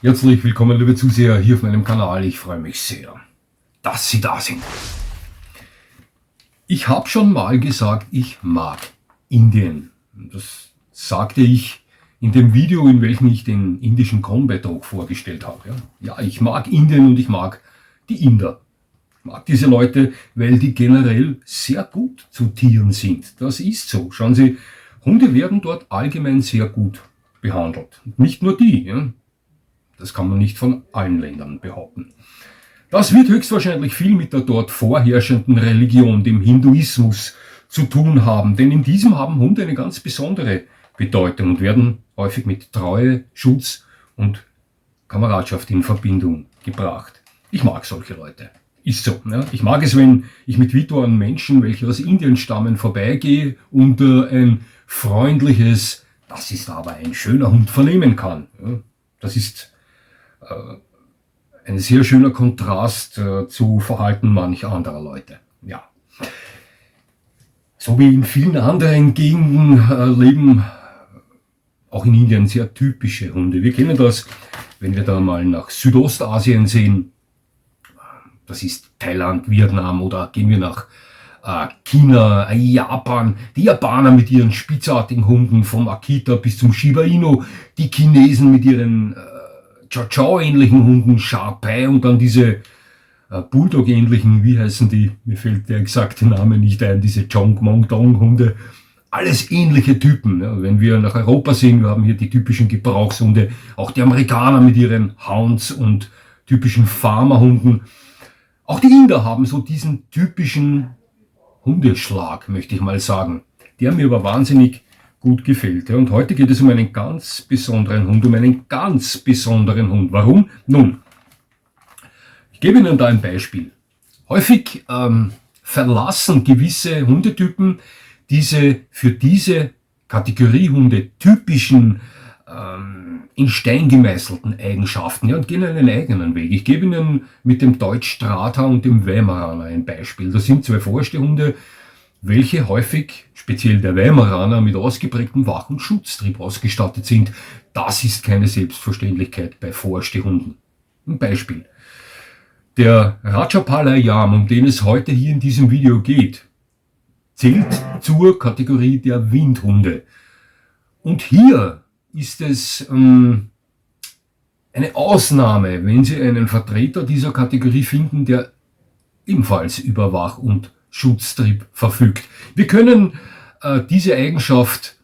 Herzlich willkommen, liebe Zuseher, hier auf meinem Kanal. Ich freue mich sehr, dass Sie da sind. Ich habe schon mal gesagt, ich mag Indien. Das sagte ich in dem Video, in welchem ich den indischen Combat Dog vorgestellt habe. Ja, ich mag Indien und ich mag die Inder. Ich mag diese Leute, weil die generell sehr gut zu Tieren sind. Das ist so. Schauen Sie, Hunde werden dort allgemein sehr gut behandelt. Nicht nur die. Ja. Das kann man nicht von allen Ländern behaupten. Das wird höchstwahrscheinlich viel mit der dort vorherrschenden Religion, dem Hinduismus, zu tun haben. Denn in diesem haben Hunde eine ganz besondere Bedeutung und werden häufig mit Treue, Schutz und Kameradschaft in Verbindung gebracht. Ich mag solche Leute. Ist so. Ja. Ich mag es, wenn ich mit Vito an Menschen, welche aus Indien stammen, vorbeigehe und ein freundliches, das ist aber ein schöner Hund, vernehmen kann. Ja. Das ist ein sehr schöner Kontrast zu Verhalten mancher anderer Leute. Ja. So wie in vielen anderen Gegenden leben auch in Indien sehr typische Hunde. Wir kennen das, wenn wir da mal nach Südostasien sehen. Das ist Thailand, Vietnam, oder gehen wir nach China, Japan. Die Japaner mit ihren spitzartigen Hunden vom Akita bis zum Shiba Inu. Die Chinesen mit ihren Chow-Chow-ähnlichen Hunden, Shar-Pei, und dann diese Bulldog-ähnlichen, wie heißen die? Mir fällt der exakte Name nicht ein, diese Chong-Mong-Dong-Hunde. Alles ähnliche Typen. Ja. Wenn wir nach Europa sehen, wir haben hier die typischen Gebrauchshunde, auch die Amerikaner mit ihren Hounds und typischen Farmerhunden. Auch die Inder haben so diesen typischen Hundeschlag, möchte ich mal sagen, der mir aber wahnsinnig gut gefällt. Und heute geht es um einen ganz besonderen Hund, Warum? Nun, ich gebe Ihnen da ein Beispiel. Häufig verlassen gewisse Hundetypen für diese Kategorie Hunde typischen in Stein gemeißelten Eigenschaften, und gehen einen eigenen Weg. Ich gebe Ihnen mit dem Deutsch-Strata und dem Weimaraner ein Beispiel. Das sind zwei Vorstehhunde, welche häufig, speziell der Weimaraner, mit ausgeprägtem Wach- und Schutztrieb ausgestattet sind. Das ist keine Selbstverständlichkeit bei Vorstehhunden. Ein Beispiel. Der Rajapalaya, um den es heute hier in diesem Video geht, zählt zur Kategorie der Windhunde. Und hier ist es eine Ausnahme, wenn Sie einen Vertreter dieser Kategorie finden, der ebenfalls über Wach- und Schutztrieb verfügt. Wir können diese Eigenschaft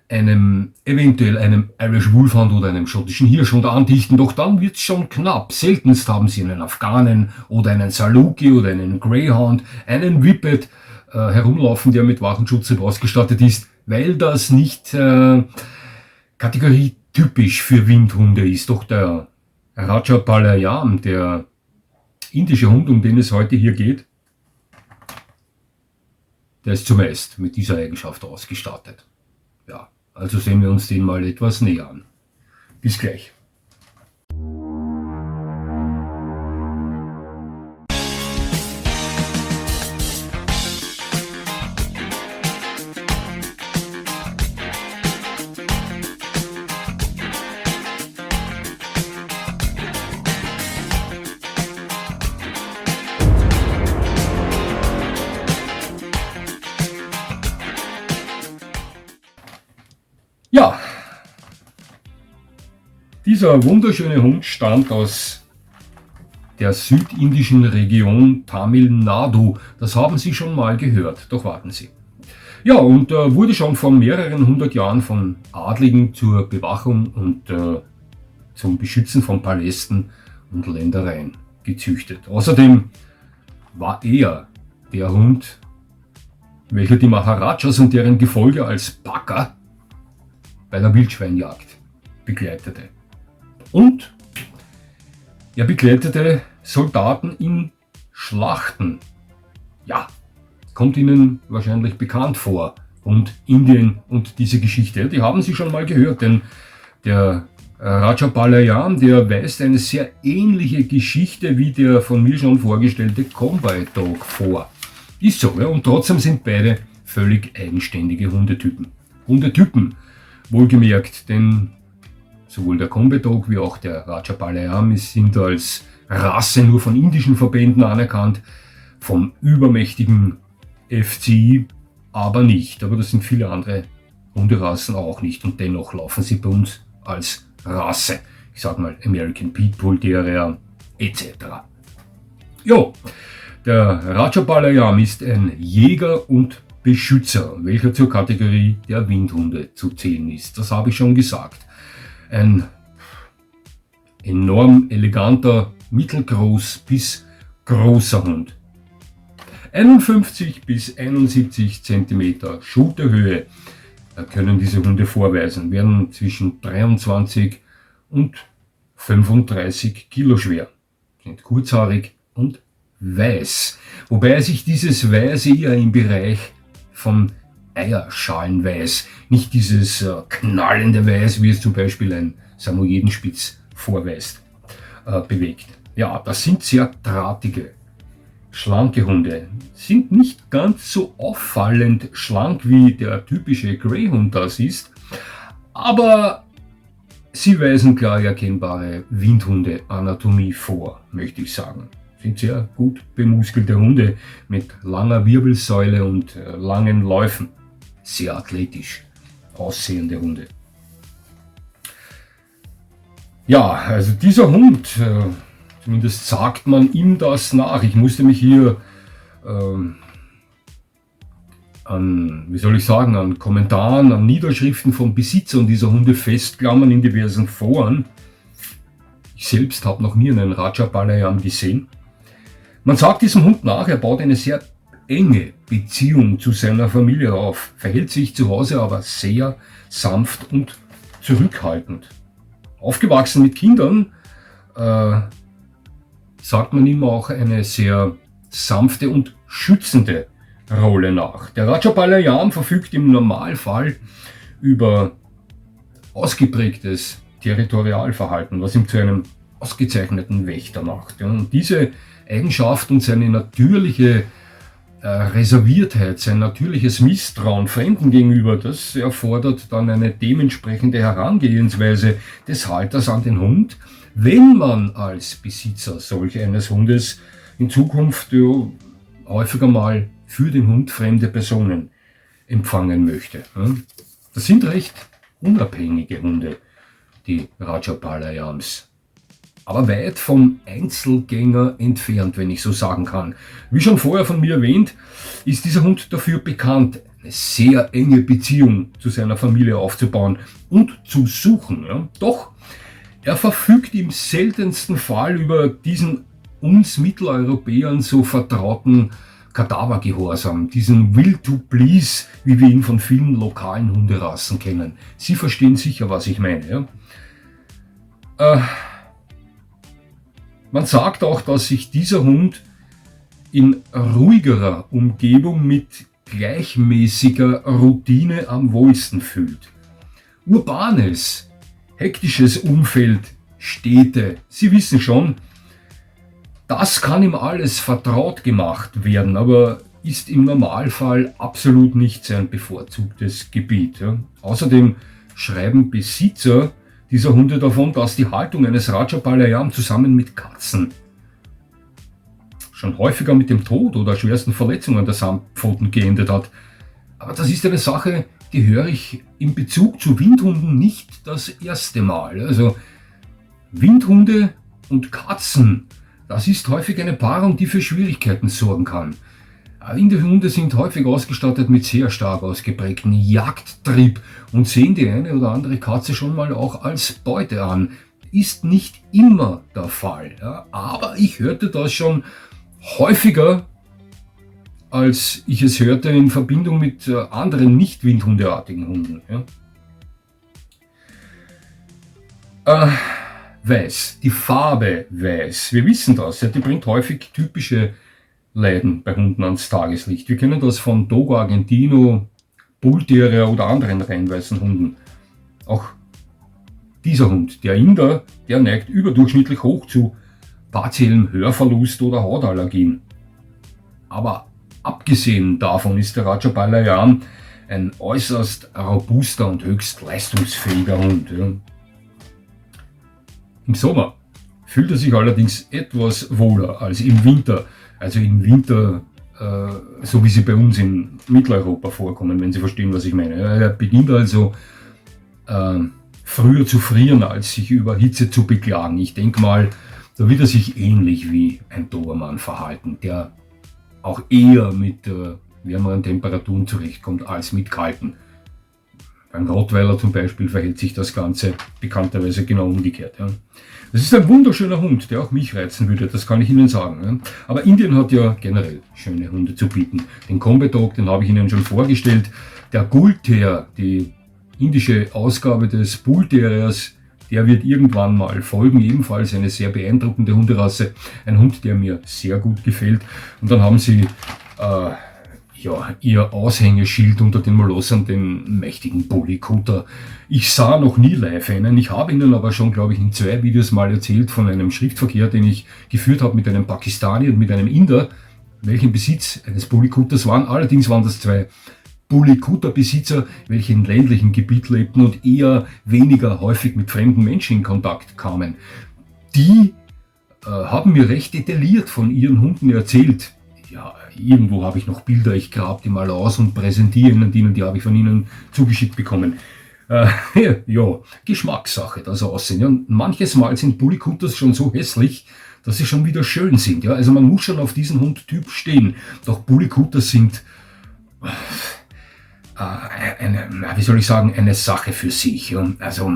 eventuell einem Irish Wolfhound oder einem schottischen Hirschhund andichten, doch dann wird es schon knapp. Seltenst haben Sie einen Afghanen oder einen Saluki oder einen Greyhound, einen Whippet herumlaufen, der mit Wach- und Schutztrieb ausgestattet ist, weil das nicht Kategorie typisch für Windhunde ist. Doch der Rajapalaya, der indische Hund, um den es heute hier geht, der ist zumeist mit dieser Eigenschaft ausgestattet. Ja, also sehen wir uns den mal etwas näher an. Bis gleich. Ja, dieser wunderschöne Hund stammt aus der südindischen Region Tamil Nadu. Das haben Sie schon mal gehört, doch warten Sie. Ja, und wurde schon vor mehreren hundert Jahren von Adligen zur Bewachung und zum Beschützen von Palästen und Ländereien gezüchtet. Außerdem war er der Hund, welcher die Maharajas und deren Gefolge als Bagger bei der Wildschweinjagd begleitete. Und er begleitete Soldaten in Schlachten. Ja, kommt Ihnen wahrscheinlich bekannt vor. Und Indien und diese Geschichte, die haben Sie schon mal gehört, denn der Rajapalaya, der weist eine sehr ähnliche Geschichte wie der von mir schon vorgestellte Combat Dog vor. Ist so, ja, und trotzdem sind beide völlig eigenständige Hundetypen. Wohlgemerkt, denn Sowohl der Combat Dog wie auch der Rajapalayam sind als Rasse nur von indischen Verbänden anerkannt, vom übermächtigen FCI aber nicht. Aber das sind viele andere Hunderassen auch nicht und dennoch laufen sie bei uns als Rasse. Ich sag mal American Pitbull Terrier etc. Jo, der Rajapalayam ist ein Jäger und Beschützer, welcher zur Kategorie der Windhunde zu zählen ist. Das habe ich schon gesagt. Ein enorm eleganter, mittelgroß bis großer Hund. 51 bis 71 cm Schulterhöhe können diese Hunde vorweisen, werden zwischen 23 und 35 Kilo schwer, sind kurzhaarig und weiß, wobei sich dieses Weiß eher im Bereich von Eierschalenweiß, nicht dieses knallende Weiß, wie es zum Beispiel ein Samoyedenspitz vorweist, bewegt. Ja, das sind sehr drahtige, schlanke Hunde, sind nicht ganz so auffallend schlank wie der typische Greyhound das ist, aber sie weisen klar erkennbare Windhunde-Anatomie vor, möchte ich sagen. Sind sehr gut bemuskelte Hunde mit langer Wirbelsäule und langen Läufen. Sehr athletisch aussehende Hunde. Ja, also dieser Hund, zumindest sagt man ihm das nach. Ich musste mich hier an Kommentaren, an Niederschriften von Besitzern dieser Hunde festklammern in diversen Foren. Ich selbst habe noch nie einen Rajapalayam gesehen. Man sagt diesem Hund nach, er baut eine sehr enge Beziehung zu seiner Familie auf, verhält sich zu Hause aber sehr sanft und zurückhaltend. Aufgewachsen mit Kindern, sagt man ihm auch eine sehr sanfte und schützende Rolle nach. Der Rajapalayam verfügt im Normalfall über ausgeprägtes Territorialverhalten, was ihm zu einem ausgezeichneten Wächter macht. Und diese Eigenschaft und seine natürliche Reserviertheit, sein natürliches Misstrauen Fremden gegenüber, das erfordert dann eine dementsprechende Herangehensweise des Halters an den Hund, wenn man als Besitzer solch eines Hundes in Zukunft häufiger mal für den Hund fremde Personen empfangen möchte. Das sind recht unabhängige Hunde, die Rajapalayams. Aber weit vom Einzelgänger entfernt, wenn ich so sagen kann. Wie schon vorher von mir erwähnt, ist dieser Hund dafür bekannt, eine sehr enge Beziehung zu seiner Familie aufzubauen und zu suchen. Ja. Doch er verfügt im seltensten Fall über diesen uns Mitteleuropäern so vertrauten Kadavergehorsam, diesen Will to Please, wie wir ihn von vielen lokalen Hunderassen kennen. Sie verstehen sicher, was ich meine. Ja. Man sagt auch, dass sich dieser Hund in ruhigerer Umgebung mit gleichmäßiger Routine am wohlsten fühlt. Urbanes, hektisches Umfeld, Städte, Sie wissen schon, das kann ihm alles vertraut gemacht werden, aber ist im Normalfall absolut nicht sein bevorzugtes Gebiet. Ja. Außerdem schreiben Besitzer dieser Hunde davon, dass die Haltung eines Rajapalayam zusammen mit Katzen schon häufiger mit dem Tod oder schwersten Verletzungen der Samtpfoten geendet hat. Aber das ist eine Sache, die höre ich in Bezug zu Windhunden nicht das erste Mal. Also Windhunde und Katzen, das ist häufig eine Paarung, die für Schwierigkeiten sorgen kann. Windhunde sind häufig ausgestattet mit sehr stark ausgeprägten Jagdtrieb und sehen die eine oder andere Katze schon mal auch als Beute an. Ist nicht immer der Fall, ja, aber ich hörte das schon häufiger, als ich es hörte in Verbindung mit anderen nicht windhundeartigen Hunden. Ja. Weiß, die Farbe weiß, wir wissen das, die bringt häufig typische Leiden bei Hunden ans Tageslicht. Wir kennen das von Dogo Argentino, Bull Terrier oder anderen reinweißen Hunden. Auch dieser Hund, der Inder, der neigt überdurchschnittlich hoch zu partiellem Hörverlust oder Hautallergien. Aber abgesehen davon ist der Rajapalayam ein äußerst robuster und höchst leistungsfähiger Hund. Ja. Im Sommer fühlt er sich allerdings etwas wohler als im Winter. Also im Winter, so wie sie bei uns in Mitteleuropa vorkommen, wenn Sie verstehen, was ich meine. Er beginnt also früher zu frieren, als sich über Hitze zu beklagen. Ich denke mal, da wird er sich ähnlich wie ein Dobermann verhalten, der auch eher mit wärmeren Temperaturen zurechtkommt als mit kalten. Beim Rottweiler zum Beispiel verhält sich das Ganze bekannterweise genau umgekehrt. Ja. Das ist ein wunderschöner Hund, der auch mich reizen würde, das kann ich Ihnen sagen. Ja. Aber Indien hat ja generell schöne Hunde zu bieten. Den Combat Dog, den habe ich Ihnen schon vorgestellt. Der Bull Terrier, die indische Ausgabe des Bull Terriers, der wird irgendwann mal folgen, ebenfalls eine sehr beeindruckende Hunderasse. Ein Hund, der mir sehr gut gefällt. Und dann haben sie ihr Aushängeschild unter den Molossern, den mächtigen Bully-Kutter. Ich sah noch nie live einen, ich habe Ihnen aber schon, glaube ich, in 2 Videos mal erzählt von einem Schriftverkehr, den ich geführt habe mit einem Pakistani und mit einem Inder, welche im Besitz eines Bully-Kutters waren. Allerdings waren das 2 Bully-Kutter-Besitzer, welche in ländlichen Gebiet lebten und eher weniger häufig mit fremden Menschen in Kontakt kamen. Die haben mir recht detailliert von ihren Hunden erzählt. Ja, irgendwo habe ich noch Bilder, ich grabe die mal aus und präsentiere Ihnen die habe ich von Ihnen zugeschickt bekommen. Ja, Geschmackssache, das Aussehen. Ja, manches Mal sind Bully Kutters schon so hässlich, dass sie schon wieder schön sind. Ja, also man muss schon auf diesen Hundtyp stehen. Doch Bully Kutters sind eine Sache für sich. Ja. Also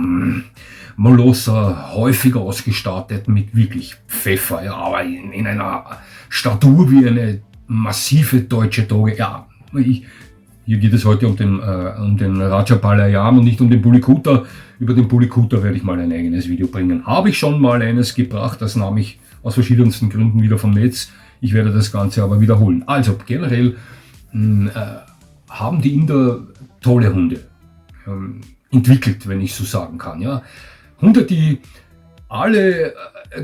Molosser häufig ausgestattet mit wirklich Pfeffer, ja, aber in einer Statur wie eine massive deutsche Dogge. Ja, hier geht es heute um den Rajapallayam und nicht um den Bully Kutter. Über den Bully Kutter werde ich mal ein eigenes Video bringen. Habe ich schon mal eines gebracht, das nahm ich aus verschiedensten Gründen wieder vom Netz. Ich werde das Ganze aber wiederholen. Also generell haben die Inder tolle Hunde entwickelt, wenn ich so sagen kann. Ja. Hunde, die alle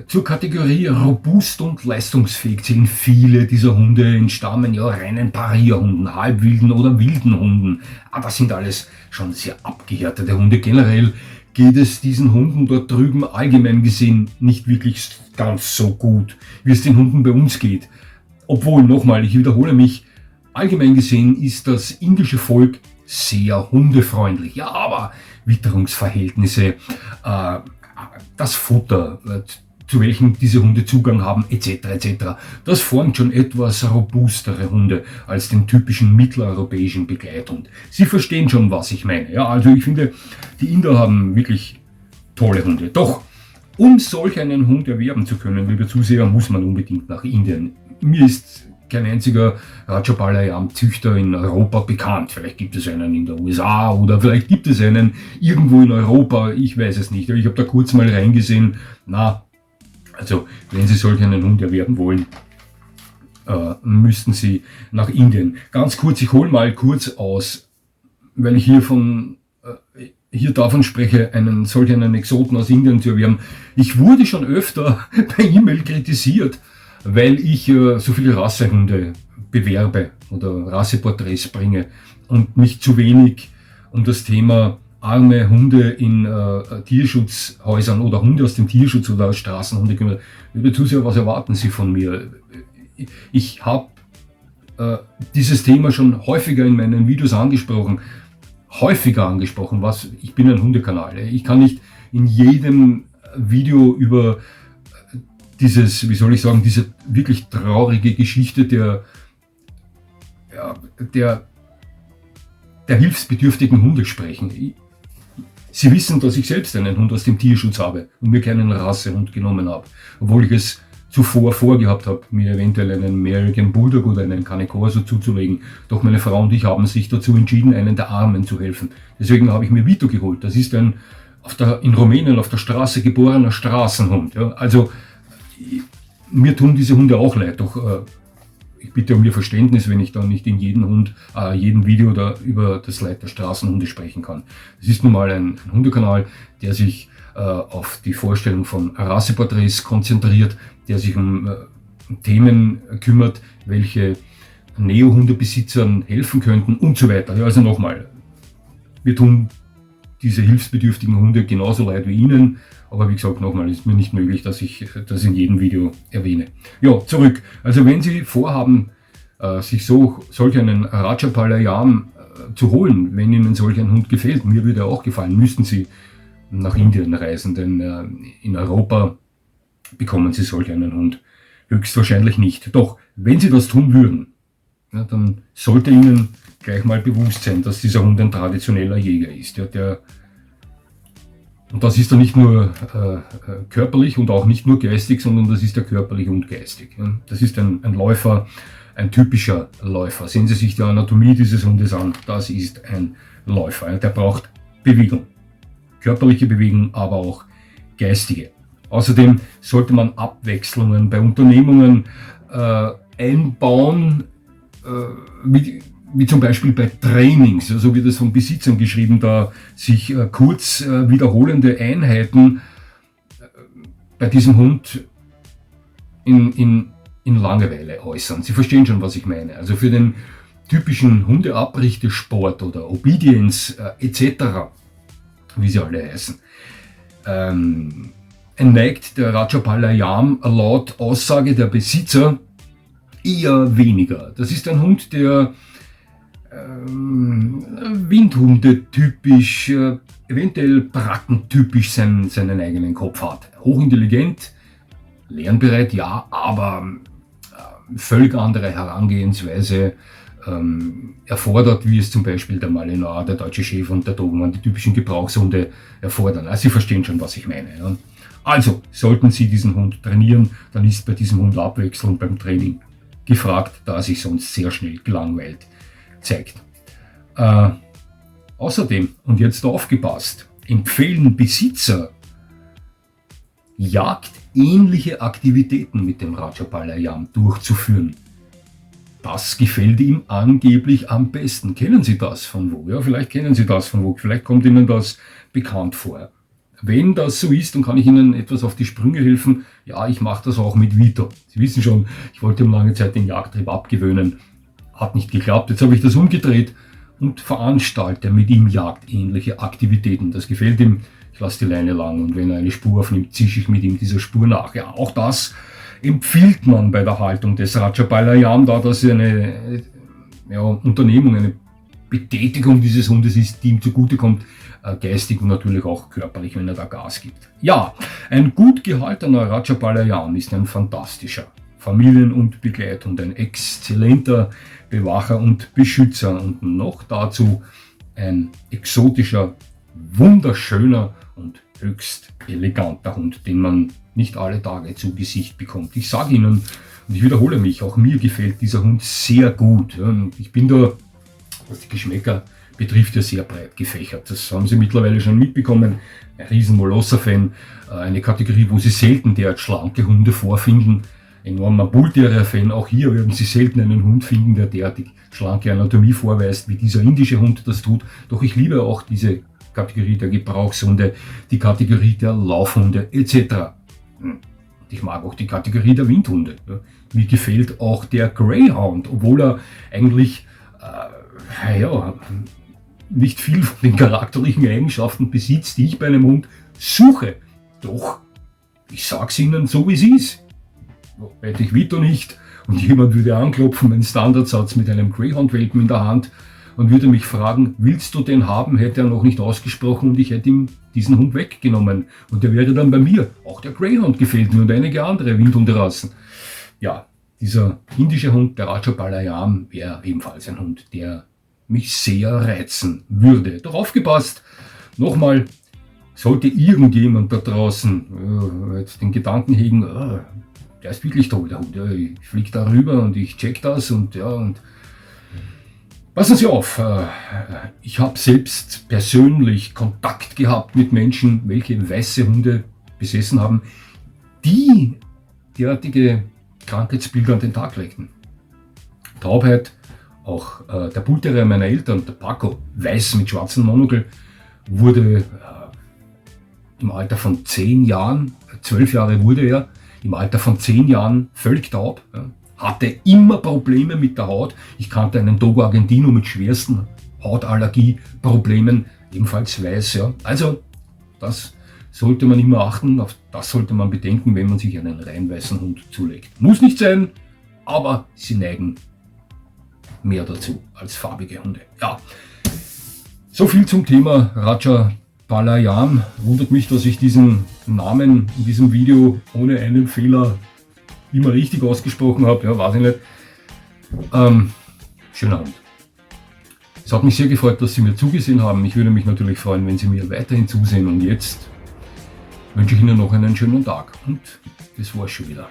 zur Kategorie robust und leistungsfähig sind. Viele dieser Hunde entstammen ja reinen Parierhunden, halbwilden oder wilden Hunden. Aber das sind alles schon sehr abgehärtete Hunde. Generell geht es diesen Hunden dort drüben allgemein gesehen nicht wirklich ganz so gut, wie es den Hunden bei uns geht. Obwohl, nochmal, ich wiederhole mich, allgemein gesehen ist das indische Volk sehr hundefreundlich. Ja, aber Witterungsverhältnisse, das Futter, zu welchem diese Hunde Zugang haben, etc. etc. Das formt schon etwas robustere Hunde als den typischen mitteleuropäischen Begleithund. Sie verstehen schon, was ich meine. Ja, also ich finde, die Inder haben wirklich tolle Hunde. Doch, um solch einen Hund erwerben zu können, liebe Zuseher, muss man unbedingt nach Indien. Mir ist kein einziger Rajapallayam-Züchter in Europa bekannt. Vielleicht gibt es einen in den USA oder vielleicht gibt es einen irgendwo in Europa. Ich weiß es nicht. Ich habe da kurz mal reingesehen. Also wenn Sie solch einen Hund erwerben wollen, müssten Sie nach Indien. Ganz kurz, ich hole mal kurz aus, weil ich hier davon spreche, solch einen Exoten aus Indien zu erwerben. Ich wurde schon öfter per E-Mail kritisiert, weil ich so viele Rassehunde bewerbe oder Rasseporträts bringe und mich zu wenig um das Thema arme Hunde in Tierschutzhäusern oder Hunde aus dem Tierschutz oder aus Straßenhunde kümmern. Liebe Zuseher, was erwarten Sie von mir? Ich habe dieses Thema schon häufiger in meinen Videos angesprochen. Ich bin ein Hundekanal. Ich kann nicht in jedem Video über diese wirklich traurige Geschichte der hilfsbedürftigen Hunde sprechen. Sie wissen, dass ich selbst einen Hund aus dem Tierschutz habe und mir keinen Rassehund genommen habe, obwohl ich es zuvor vorgehabt habe, mir eventuell einen American Bulldog oder einen Cane Corso zuzulegen. Doch meine Frau und ich haben sich dazu entschieden, einen der Armen zu helfen. Deswegen habe ich mir Vito geholt. Das ist ein in Rumänien auf der Straße geborener Straßenhund. Ja. Also mir tun diese Hunde auch leid, doch ich bitte um Ihr Verständnis, wenn ich da nicht in jedem Video da über das Leid der Straßenhunde sprechen kann. Es ist nun mal ein Hundekanal, der sich auf die Vorstellung von Rasseporträts konzentriert, der sich um Themen kümmert, welche Neo-Hundebesitzern helfen könnten und so weiter. Ja, also nochmal, wir tun diese hilfsbedürftigen Hunde genauso leid wie Ihnen. Aber wie gesagt, nochmal, ist mir nicht möglich, dass ich das in jedem Video erwähne. Ja, zurück. Also wenn Sie vorhaben, sich solch einen Rajapalajam zu holen, wenn Ihnen solch ein Hund gefällt, mir würde er auch gefallen, müssten Sie nach Indien reisen, denn in Europa bekommen Sie solch einen Hund höchstwahrscheinlich nicht. Doch, wenn Sie das tun würden, ja, dann sollte Ihnen gleich mal bewusst sein, dass dieser Hund ein traditioneller Jäger ist. Ja, und das ist dann nicht nur körperlich und auch nicht nur geistig, sondern das ist ja körperlich und geistig. Ja. Das ist ein Läufer, ein typischer Läufer. Sehen Sie sich die Anatomie dieses Hundes an, das ist ein Läufer. Ja. Der braucht Bewegung, körperliche Bewegung, aber auch geistige. Außerdem sollte man Abwechslungen bei Unternehmungen einbauen, wie zum Beispiel bei Trainings, so wird es von Besitzern geschrieben, da sich kurz wiederholende Einheiten bei diesem Hund in Langeweile äußern. Sie verstehen schon, was ich meine. Also für den typischen Hundeabrichtesport oder Obedience etc., wie sie alle heißen, neigt der Rajapalajam laut Aussage der Besitzer eher weniger. Das ist ein Hund, der Windhunde-typisch, eventuell Brackentypisch seinen eigenen Kopf hat. Hochintelligent, lernbereit, ja, aber völlig andere Herangehensweise erfordert, wie es zum Beispiel der Malinois, der Deutsche Schäfer und der Dobermann, die typischen Gebrauchshunde erfordern. Also Sie verstehen schon, was ich meine. Ja. Also, sollten Sie diesen Hund trainieren, dann ist bei diesem Hund Abwechslung beim Training gefragt, da er sich sonst sehr schnell gelangweilt zeigt. Außerdem, und jetzt aufgepasst, empfehlen Besitzer jagdähnliche Aktivitäten mit dem Rajapalajam durchzuführen. Das gefällt ihm angeblich am besten. Kennen Sie das von wo? Ja, vielleicht kennen Sie das von wo. Vielleicht kommt Ihnen das bekannt vor. Wenn das so ist, dann kann ich Ihnen etwas auf die Sprünge helfen. Ja, ich mache das auch mit Vito. Sie wissen schon, ich wollte ihm lange Zeit den Jagdtrieb abgewöhnen. Hat nicht geklappt. Jetzt habe ich das umgedreht und veranstalte mit ihm jagdähnliche Aktivitäten. Das gefällt ihm. Ich lasse die Leine lang und wenn er eine Spur aufnimmt, zische ich mit ihm dieser Spur nach. Ja, auch das empfiehlt man bei der Haltung des Rajapalajam, da das eine Unternehmung, eine Betätigung dieses Hundes ist, die ihm zugutekommt, geistig und natürlich auch körperlich, wenn er da Gas gibt. Ja, ein gut gehaltener Rajapalajam ist ein fantastischer Familien- und Begleithund, ein exzellenter Bewacher und Beschützer und noch dazu ein exotischer, wunderschöner und höchst eleganter Hund, den man nicht alle Tage zu Gesicht bekommt. Ich sage Ihnen, und ich wiederhole mich, auch mir gefällt dieser Hund sehr gut. Ich bin da, was die Geschmäcker betrifft, ja sehr breit gefächert. Das haben Sie mittlerweile schon mitbekommen. Ein riesen Molosser-Fan, eine Kategorie, wo Sie selten derart schlanke Hunde vorfinden. Enormer Bull-Terrier-Fan, auch hier werden Sie selten einen Hund finden, der derartig schlanke Anatomie vorweist, wie dieser indische Hund das tut. Doch ich liebe auch diese Kategorie der Gebrauchshunde, die Kategorie der Laufhunde etc. Ich mag auch die Kategorie der Windhunde. Mir gefällt auch der Greyhound, obwohl er eigentlich nicht viel von den charakterlichen Eigenschaften besitzt, die ich bei einem Hund suche. Doch, ich sag's Ihnen so wie es ist. Hätte ich Vito nicht und jemand würde anklopfen, meinen Standardsatz mit einem Greyhound-Welpen in der Hand und würde mich fragen, willst du den haben, hätte er noch nicht ausgesprochen und ich hätte ihm diesen Hund weggenommen und der wäre dann bei mir. Auch der Greyhound gefällt mir und einige andere Windhunderassen. Ja, dieser indische Hund, der Rajapalajam, wäre ebenfalls ein Hund, der mich sehr reizen würde. Doch aufgepasst, nochmal, sollte irgendjemand da draußen jetzt den Gedanken hegen, der ist wirklich toll, der Hund, ja, ich fliege da rüber und ich check das und passen Sie auf, ich habe selbst persönlich Kontakt gehabt mit Menschen, welche weiße Hunde besessen haben, die derartige Krankheitsbilder an den Tag legten. Taubheit, auch der Bullterrier meiner Eltern, der Paco, weiß mit schwarzem Monokel, wurde im Alter von 10 Jahren, 12 Jahre wurde er, im Alter von 10 Jahren völlig taub, hatte immer Probleme mit der Haut. Ich kannte einen Dogo Argentino mit schwersten Hautallergieproblemen. ebenfalls weiß. Ja. Also das sollte man immer achten, auf das sollte man bedenken, wenn man sich einen rein weißen Hund zulegt. Muss nicht sein, aber sie neigen mehr dazu als farbige Hunde. Ja, so viel zum Thema Rajapalajam. Wundert mich, dass ich diesen Namen in diesem Video ohne einen Fehler immer richtig ausgesprochen habe. Ja, weiß ich nicht. Schöner Hund. Es hat mich sehr gefreut, dass Sie mir zugesehen haben. Ich würde mich natürlich freuen, wenn Sie mir weiterhin zusehen. Und jetzt wünsche ich Ihnen noch einen schönen Tag. Und das war's schon wieder.